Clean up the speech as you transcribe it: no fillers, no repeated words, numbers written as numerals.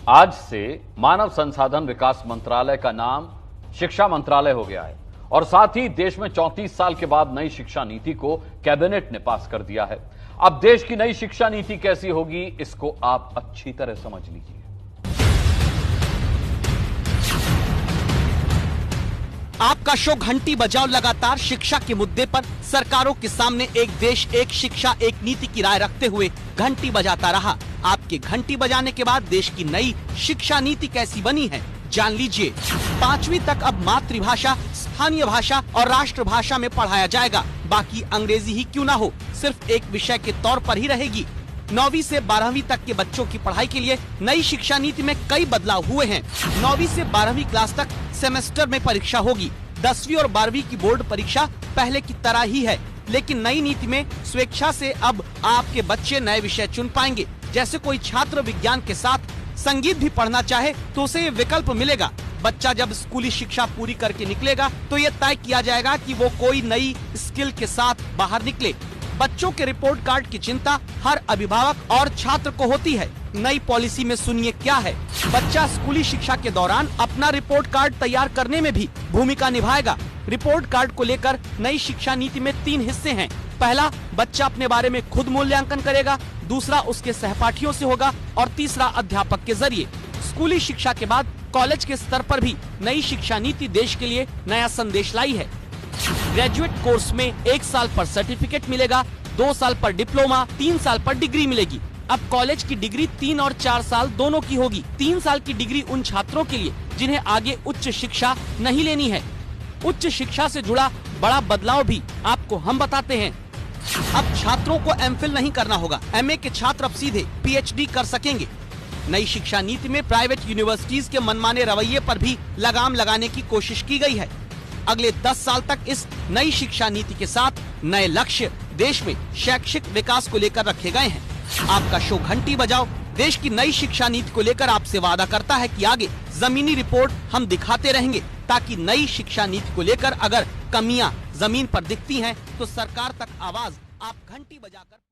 आज से मानव संसाधन विकास मंत्रालय का नाम शिक्षा मंत्रालय हो गया है और साथ ही देश में 34 साल के बाद नई शिक्षा नीति को कैबिनेट ने पास कर दिया है। अब देश की नई शिक्षा नीति कैसी होगी, इसको आप अच्छी तरह समझ लीजिए। आपका शो घंटी बजाओ लगातार शिक्षा के मुद्दे पर सरकारों के सामने एक देश एक शिक्षा एक नीति की राय रखते हुए घंटी बजाता रहा। आपके घंटी बजाने के बाद देश की नई शिक्षा नीति कैसी बनी है, जान लीजिए। 5वीं तक अब मातृभाषा, स्थानीय भाषा और राष्ट्रभाषा में पढ़ाया जाएगा। बाकी अंग्रेजी ही क्यों ना हो, सिर्फ एक विषय के तौर पर ही रहेगी। 9वीं से 12वीं तक के बच्चों की पढ़ाई के लिए नई शिक्षा नीति में कई बदलाव हुए हैं। 9वीं से 12वीं क्लास तक सेमेस्टर में परीक्षा होगी। 10वीं और 12वीं की बोर्ड परीक्षा पहले की तरह ही है, लेकिन नई नीति में स्वेच्छा से अब आपके बच्चे नए विषय चुन पाएंगे। जैसे कोई छात्र विज्ञान के साथ संगीत भी पढ़ना चाहे तो उसे ये विकल्प मिलेगा। बच्चा जब स्कूली शिक्षा पूरी करके निकलेगा तो ये तय किया जाएगा कि वो कोई नई स्किल के साथ बाहर निकले। बच्चों के रिपोर्ट कार्ड की चिंता हर अभिभावक और छात्र को होती है। नई पॉलिसी में सुनिए क्या है। बच्चा स्कूली शिक्षा के दौरान अपना रिपोर्ट कार्ड तैयार करने में भी भूमिका निभाएगा। रिपोर्ट कार्ड को लेकर नई शिक्षा नीति में 3 हिस्से हैं। पहला, बच्चा अपने बारे में खुद मूल्यांकन करेगा। दूसरा, उसके सहपाठियों से होगा और तीसरा, अध्यापक के जरिए। स्कूली शिक्षा के बाद कॉलेज के स्तर पर भी नई शिक्षा नीति देश के लिए नया संदेश लाई है। ग्रेजुएट कोर्स में 1 साल पर सर्टिफिकेट मिलेगा, 2 साल पर डिप्लोमा, 3 साल पर डिग्री मिलेगी। अब कॉलेज की डिग्री 3 और 4 साल दोनों की होगी। 3 साल की डिग्री उन छात्रों के लिए जिन्हें आगे उच्च शिक्षा नहीं लेनी है। उच्च शिक्षा से जुड़ा बड़ा बदलाव भी आपको हम बताते हैं। अब छात्रों को एमफिल नहीं करना होगा। एमए के छात्र अब सीधे पीएचडी कर सकेंगे। नई शिक्षा नीति में प्राइवेट यूनिवर्सिटीज के मनमाने रवैये पर भी लगाम लगाने की कोशिश की गई है। अगले 10 साल तक इस नई शिक्षा नीति के साथ नए लक्ष्य देश में शैक्षिक विकास को लेकर रखे गए हैं। आपका शो घंटी बजाओ देश की नई शिक्षा नीति को लेकर आपसे वादा करता है कि आगे जमीनी रिपोर्ट हम दिखाते रहेंगे, ताकि नई शिक्षा नीति को लेकर अगर कमियां जमीन पर दिखती हैं तो सरकार तक आवाज आप घंटी बजाकर